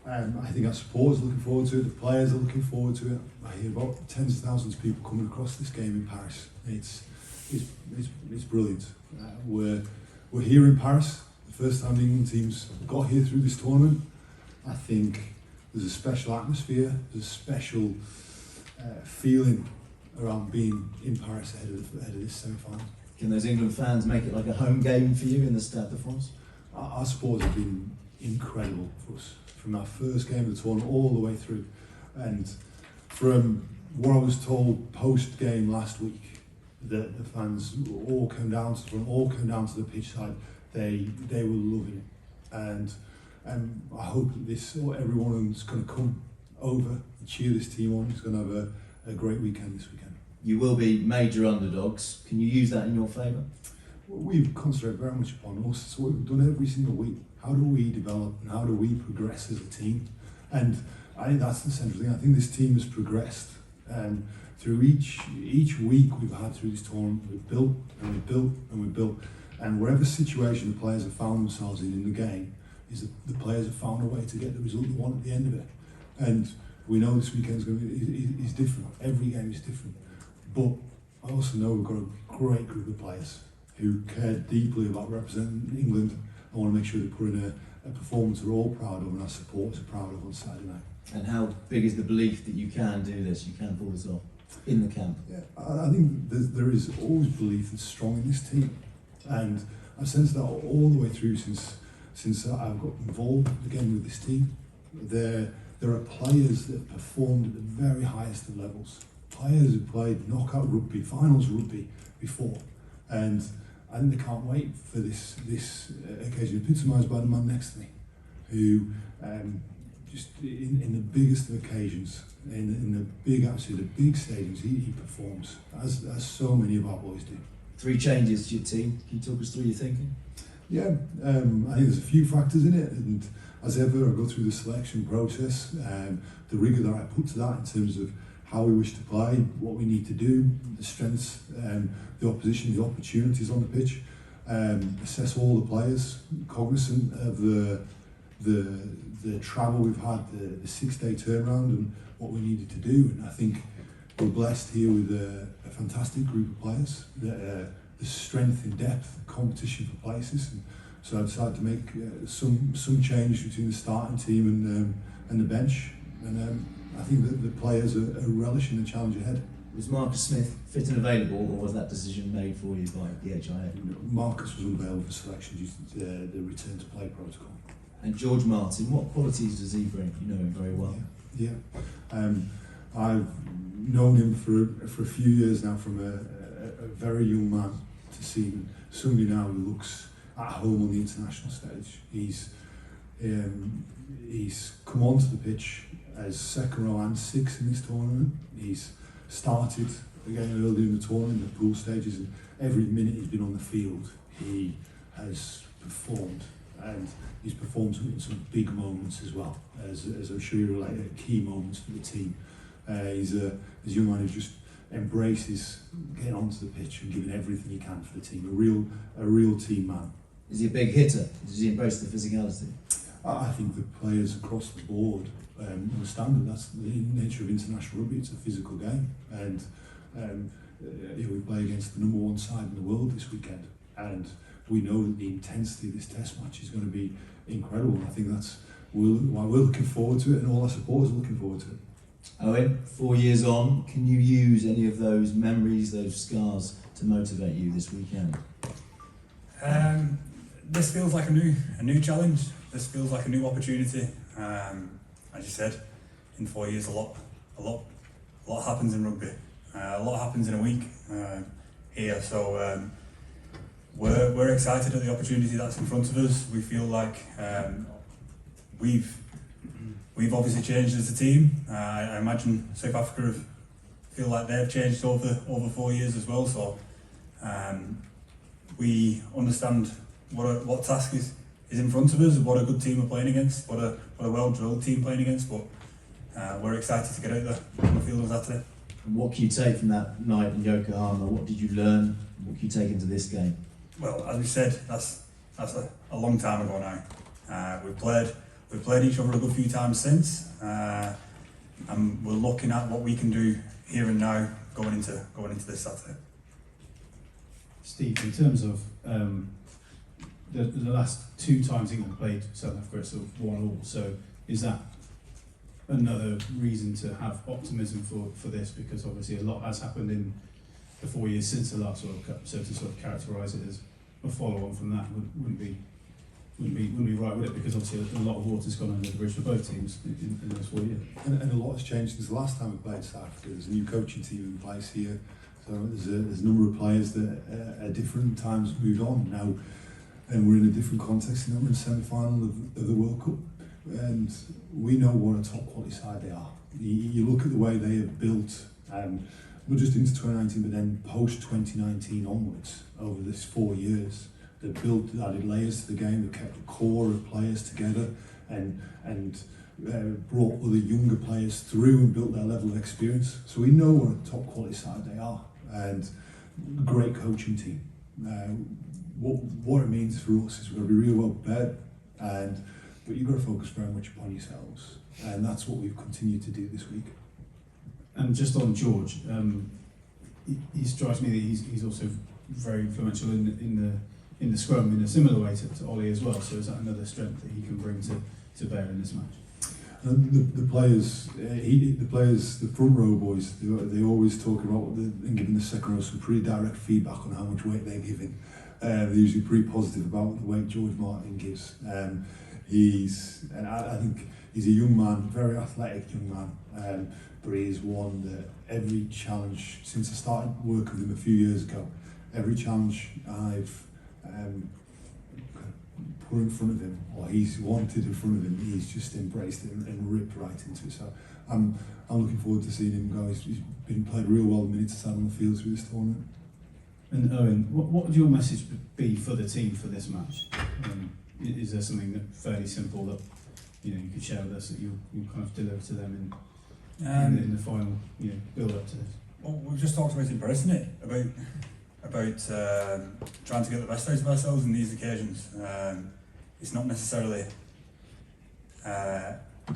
and I think our supporters are looking forward to it, the players are looking forward to it. I hear about tens of thousands of people coming across this game in Paris. It's brilliant. We're here in Paris, the first time the England teams got here through this tournament. I think there's a special atmosphere, there's a special feeling around being in Paris ahead of this semi-final. Can those England fans make it like a home game for you in the Stade de France? Our supporters have been incredible for us, from our first game of the tournament all the way through. And from what I was told post-game last week, that the fans all came down to the front, all came down to the pitch side. They were loving it, and I hope that everyone's going to come over and cheer this team on. It's going to have a great weekend this weekend. You will be major underdogs. Can you use that in your favour? Well, we've concentrated very much upon us. It's what we've done every single week. How do we develop and how do we progress as a team? And I think that's the central thing. I think this team has progressed. Through each week we've had through this tournament, we've built and we've built and we've built. And whatever situation the players have found themselves in the game, is that the players have found a way to get the result they want at the end of it. And we know this weekend's going to be is different. Every game is different. But I also know we've got a great group of players who care deeply about representing England. I want to make sure they put in a performance we're all proud of and our supporters are proud of on Saturday night. And how big is the belief that you can do this, you can pull this off in the camp? Yeah, I think there is always belief that's strong in this team, and I've sensed that all the way through since I've got involved again with this team. There are players that have performed at the very highest of levels, players who played knockout rugby, finals rugby before, and I think they can't wait for this occasion, epitomised by the man next to me, who just in the biggest of occasions, in the big atmosphere, the big stadiums, he performs, as so many of our boys do. 3 changes to your team. Can you talk us through your thinking? Yeah, I think there's a few factors in it, and as ever I go through the selection process, the rigour that I put to that in terms of how we wish to play, what we need to do, the strengths, the opposition, the opportunities on the pitch, assess all the players, cognizant of the travel we've had, the 6-day turnaround and what we needed to do. And I think we're blessed here with a fantastic group of players, the strength in depth, competition for places. And so I decided to make some change between the starting team and the bench. And I think that the players are relishing the challenge ahead. Was Marcus Smith fit and available, or was that decision made for you by the HIA? Marcus was unavailable for selection due to the return to play protocol. And George Martin, what qualities does he bring? You know him very well. Yeah. I've known him for a few years now, from a very young man to see somebody now who looks at home on the international stage. He's come onto the pitch as second row and 6 in this tournament. He's started again early in the tournament, in the pool stages, and every minute he's been on the field, he has performed, and he's performed in some big moments as well, as I'm sure you're related, key moments for the team. He's a young man who just embraces getting onto the pitch and giving everything he can for the team. A real team man. Is he a big hitter? Does he embrace the physicality? I think the players across the board understand that that's the nature of international rugby. It's a physical game, and we play against the #1 side in the world this weekend, and we know that the intensity of this test match is going to be incredible. And I think that's why we're looking forward to it, and all our supporters are looking forward to it. Owen, 4 years on, can you use any of those memories, those scars, to motivate you this weekend? This feels like a new challenge. This feels like a new opportunity. As you said, in 4 years, a lot happens in rugby. A lot happens in a week here. So we're excited at the opportunity that's in front of us. We feel like we've obviously changed as a team. I imagine South Africa feel like they've changed over 4 years as well. So we understand what task is in front of us, what a good team we're playing against, what a well-drilled team playing against, but we're excited to get out there on the field on Saturday. And what can you take from that night in Yokohama? What did you learn? What can you take into this game? Well, as we said, that's a long time ago now. We played we've played each other a good few times since, and we're looking at what we can do here and now going into this Saturday. Steve, in terms of the last 2 times England played South Africa, it's sort of 1-1. So is that another reason to have optimism for this? Because obviously a lot has happened in the 4 years since the last World Cup. So to sort of characterise it as a follow-on from that wouldn't be right, would it? Because obviously a lot of water's gone under the bridge for both teams in those 4 years. And a lot has changed since the last time we played South Africa. There's a new coaching team in place here. So there's a number of players that at different times moved on now, and we're in a different context now. We're in the semi-final of the World Cup, and we know what a top quality side they are. You look at the way they have built, not just into 2019, but then post 2019 onwards over this 4 years. They've built, added layers to the game. They've kept the core of players together, and brought other younger players through and built their level of experience. So we know what a top quality side they are, and great coaching team. What it means for us is we've got to be real well prepared, but you've got to focus very much upon yourselves, and that's what we've continued to do this week. And just on George, he strikes me that he's also very influential in the scrum in a similar way to Ollie as well. So is that another strength that he can bring to bear in this match? And the players, the front row boys, they always talk about and giving the second row some pretty direct feedback on how much weight they're giving. They're usually pretty positive about the weight George Martin gives. I think he's a young man, very athletic young man, but he is one that every challenge, since I started working with him a few years ago, every challenge I've put in front of him, or he's wanted in front of him, he's just embraced it and ripped right into it. So I'm looking forward to seeing him go. He's been played real well the minutes he's had on the field through this tournament. And Owen, what would your message be for the team for this match? Is there something that fairly simple that you could share with us that you'll kind of deliver to them in the final build up to this? Well, we've just talked about embracing it, about trying to get the best out of ourselves in these occasions. It's not necessarily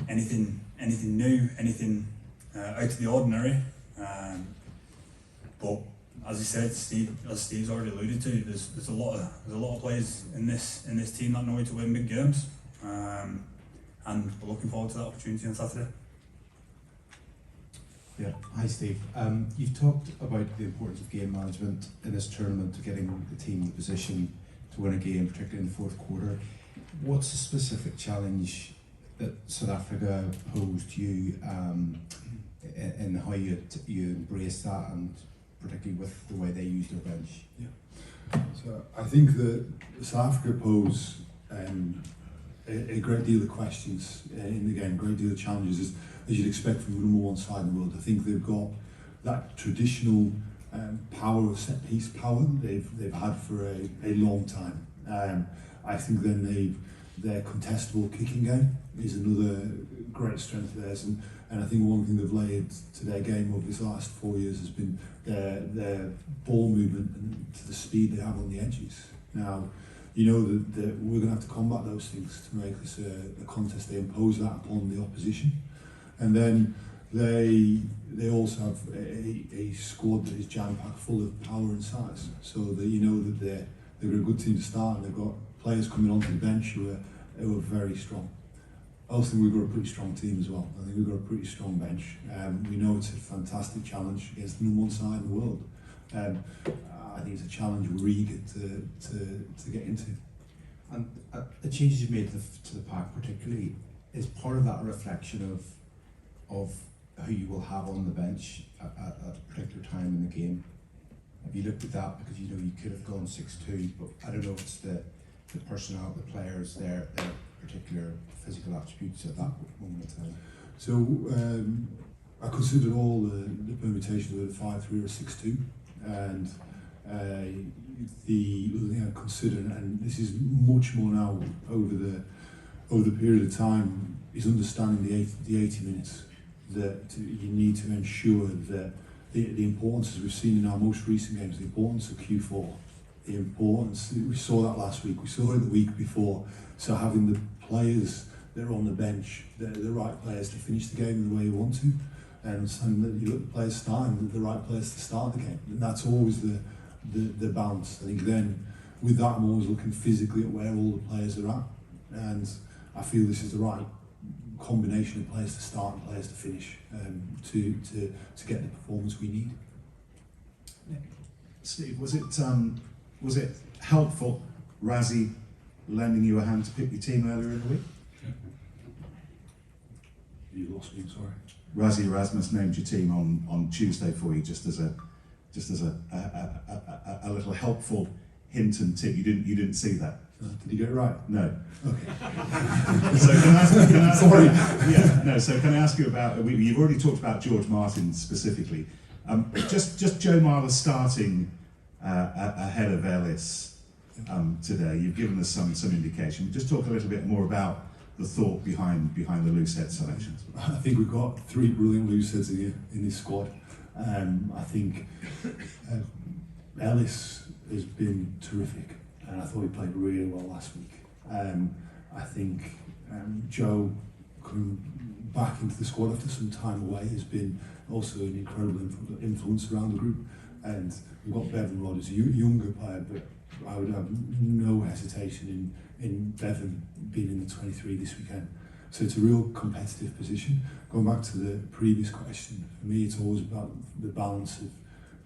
anything new, anything out of the ordinary. But as he said, as Steve's already alluded to, there's a lot of players in this team that know how to win big games, and we're looking forward to that opportunity on Saturday. Yeah, hi Steve. You've talked about the importance of game management in this tournament to getting the team in position to win a game, particularly in the fourth quarter. What's the specific challenge that South Africa posed to you in how you embrace that, and particularly with the way they use their bench? Yeah. So I think that South Africa pose a great deal of questions in the game, a great deal of challenges, as you'd expect from the number one side in the world. I think they've got that traditional power of set piece power they've had for a long time. I think then their contestable kicking game is another great strength of theirs, and I think one thing they've laid to their game over these last 4 years has been their ball movement and to the speed they have on the edges. Now, you know that we're going to have to combat those things to make this a contest. They impose that upon the opposition, and then they also have a squad that is jam-packed full of power and size, so that you know that they've got a good team to start, and they've got players coming onto the bench who are very strong. I also think we've got a pretty strong team as well. I think we've got a pretty strong bench. We know it's a fantastic challenge against the number one side in the world. I think it's a challenge we're eager to get into. And the changes you've made to the pack particularly, is part of that a reflection of who you will have on the bench at a particular time in the game? Have you looked at that? Because you could have gone 6-2, but I don't know if it's the personnel, the players, their particular physical attributes at that moment in time. So I considered all the permutations of a 5-3 or 6-2, and the other thing I considered, and this is much more now over the period of time, is understanding the 80 minutes. That you need to ensure that the importance, as we've seen in our most recent games, the importance of Q4, the importance, we saw that last week, we saw it the week before, so having the players that are on the bench, they're the right players to finish the game the way you want to, and that you look at the players starting, the right players to start the game, and that's always the balance. I think then with that I'm always looking physically at where all the players are at, and I feel this is the right combination of players to start and players to finish to get the performance we need. Steve, was it helpful, Rassie lending you a hand to pick your team earlier in the week? You lost me, sorry. Rassie Erasmus named your team on Tuesday for you, just as a little helpful hint and tip. You didn't see that. Did you get it right? No. Okay. So can I ask Sorry. Yeah, no. So can I ask you about? You've already talked about George Martin specifically. Just Joe Marler starting ahead of Ellis today. You've given us some indication. Just talk a little bit more about the thought behind the loose head selections. I think we've got 3 brilliant loose heads in this squad. I think Ellis has been terrific, and I thought he played really well last week. I think Joe coming back into the squad after some time away has been also an incredible influence around the group. And we've got Bevan Rod as a younger player, but I would have no hesitation in Bevan being in the 23 this weekend. So it's a real competitive position. Going back to the previous question, for me it's always about the balance of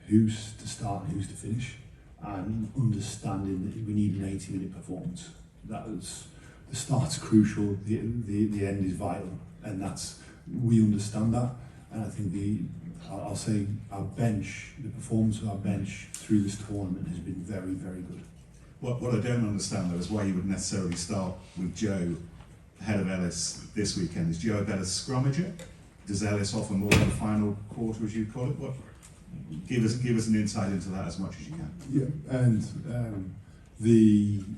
who's to start and who's to finish, and understanding that we need an 80-minute performance. The start's crucial, the end is vital, and we understand that. And I think I'll say our bench, the performance of our bench through this tournament has been very, very good. What I don't understand though is why you would necessarily start with Joe ahead of Ellis this weekend. Is Joe a better scrummager? Does Ellis offer more in the final quarter, as you call it? Give us an insight into that as much as you can. Yeah, and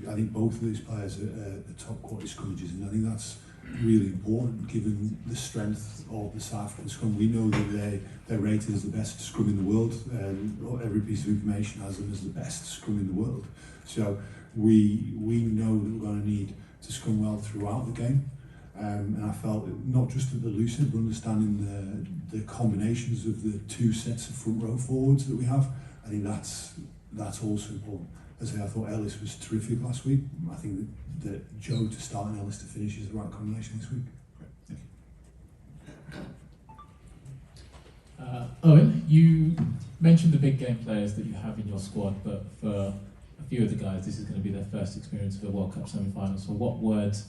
I think both of these players are top quality scrummagers, and I think that's really important given the strength of the South African scrum. We know that they're rated as the best scrum in the world, and every piece of information has them as the best scrum in the world. So we know that we're going to need to scrum well throughout the game, and I felt not just at the loose head, but understanding the combinations of the 2 sets of front row forwards that we have. I think that's also important. As I say, I thought Ellis was terrific last week. I think that Joe to start and Ellis to finish is the right combination this week. Owen, you mentioned the big game players that you have in your squad, but for a few of the guys, this is going to be their first experience of a World Cup semi-final. So what words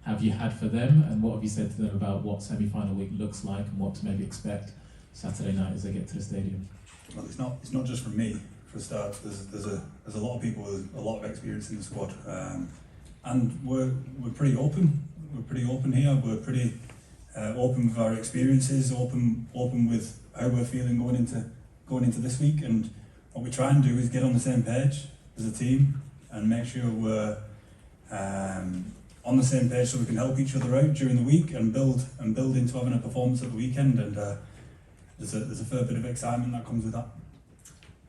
have you had for them, and what have you said to them about what semi-final week looks like and what to maybe expect Saturday night as they get to the stadium? Well, it's not just from me. For a start, there's a lot of people with a lot of experience in the squad, and we're pretty open. We're pretty open here. We're pretty open with our experiences, open with how we're feeling going into this week. And what we try and do is get on the same page as a team and make sure we're on the same page so we can help each other out during the week and build into having a performance at the weekend. And there's a fair bit of excitement that comes with that.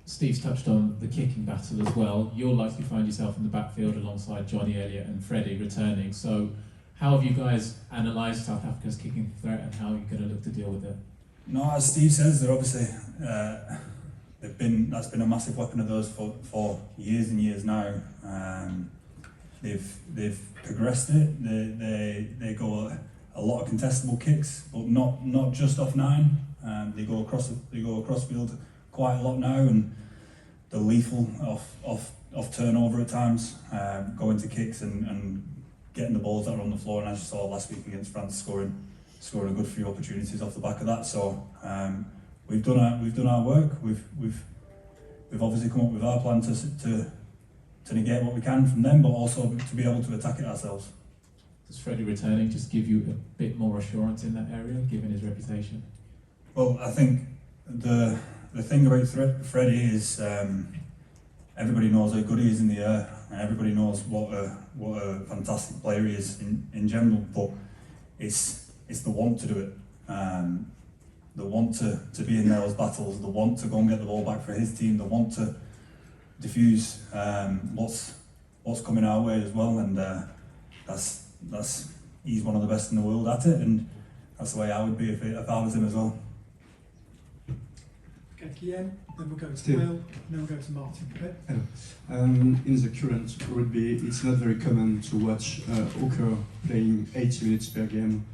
Steve's touched on the kicking battle as well. You'll likely find yourself in the backfield alongside Johnny Elliott and Freddie returning. So how have you guys analysed South Africa's kicking threat, and how are you going to look to deal with it? No, as Steve says, they're obviously that's been a massive weapon of theirs for years and years now. They've progressed it. They go a lot of contestable kicks, but not just off 9. They go across field quite a lot now, and they're lethal off turnover at times, going to kicks and getting the balls that are on the floor. And as you saw last week against France, scoring a good few opportunities off the back of that. So we've done our work. We've obviously come up with our plan to negate what we can from them, but also to be able to attack it ourselves. Does Freddie returning just give you a bit more assurance in that area, given his reputation? Well, I think the thing about Freddie is everybody knows how good he is in the air, and everybody knows what a fantastic player he is in general. But it's the want to do it, the want to be in those battles, the want to go and get the ball back for his team, the want to diffuse what's coming our way as well, and that's he's one of the best in the world at it, and that's the way I would be if I was him as well. Okay, Guillaume, then we'll go to Steve. Will, and then we'll go to Martin. Okay? In the current rugby, it's not very common to watch hooker playing 80 minutes per game.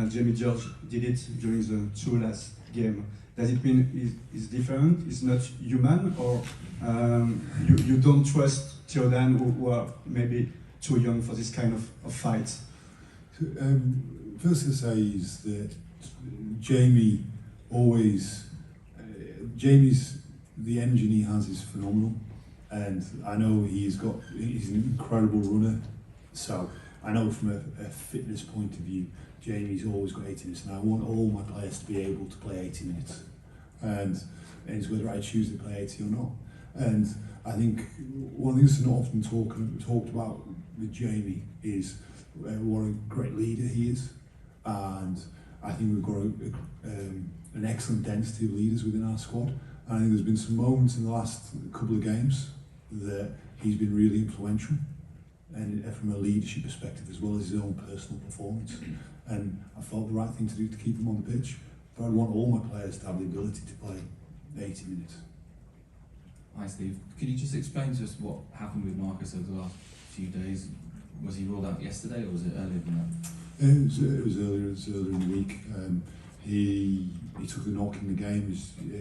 Jamie George did it during the 2 last game. Does it mean it's different? It's not human, or you don't trust Theodan, who are maybe too young for this kind of fight? First to say is that Jamie always, Jamie's, the engine he has is phenomenal, and I know he's an incredible runner, so I know from a fitness point of view, Jamie's always got 80 minutes, and I want all my players to be able to play 80 minutes, and it's whether I choose to play 80 or not. And I think one of the things that's not often talked about with Jamie is what a great leader he is, and I think we've got an excellent density of leaders within our squad. And I think there's been some moments in the last couple of games that he's been really influential, and from a leadership perspective as well as his own personal performance. And I felt the right thing to do to keep him on the pitch. But I want all my players to have the ability to play 80 minutes. Hi Steve, could you just explain to us what happened with Marcus over the last few days? Was he ruled out yesterday, or was it earlier than that? It was earlier in the week. He took a knock in the game,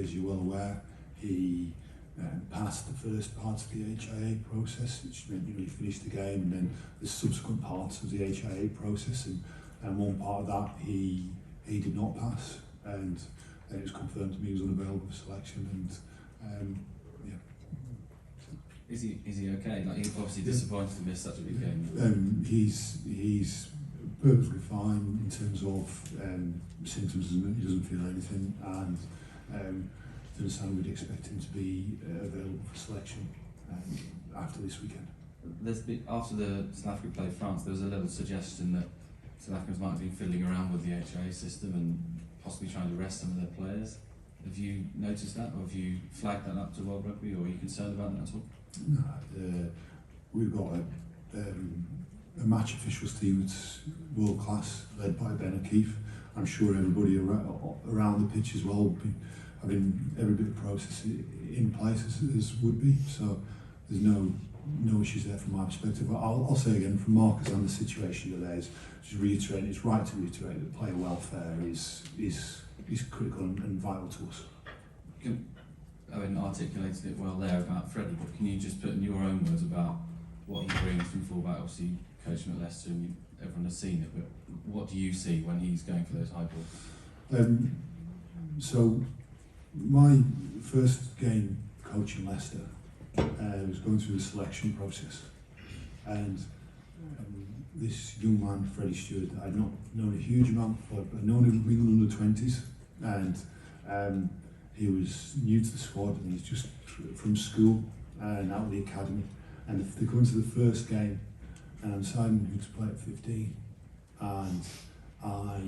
as you're well aware. He passed the first part of the HIA process, which meant he finished the game, and then the subsequent parts of the HIA process, and one part of that he did not pass, and then it was confirmed to me he was unavailable for selection, and yeah. Is he okay? Like, he's obviously disappointed to miss such a big game. He's perfectly fine in terms of symptoms. He doesn't feel anything, and to understand we'd expect him to be available for selection after this weekend. After the South Africa played France, there was a little suggestion that South Africans might have been fiddling around with the HIA system and possibly trying to rest some of their players. Have you noticed that, or have you flagged that up to World Rugby, or are you concerned about that at all? No, we've got a match officials team that's world class, led by Ben O'Keefe. I'm sure everybody around the pitch as well will be having every bit of process in place as would be. So there's no issues there from my perspective. I'll say again, from Marcus and the situation that there's, just reiterate, it's right to reiterate that player welfare is critical and vital to us. Owen articulated it well there about Freddie, but can you just put in your own words about what he brings from fullback? Obviously, coaching at Leicester, and everyone has seen it, but what do you see when he's going for those high balls? So, my first game coaching Leicester was going through the selection process, and this young man, Freddie Stewart, I'd not known a huge amount before, but I'd known him being under 20s, and he was new to the squad, and he's just from school and out of the academy, and they come into the first game, and I'm deciding who to play at 15, and I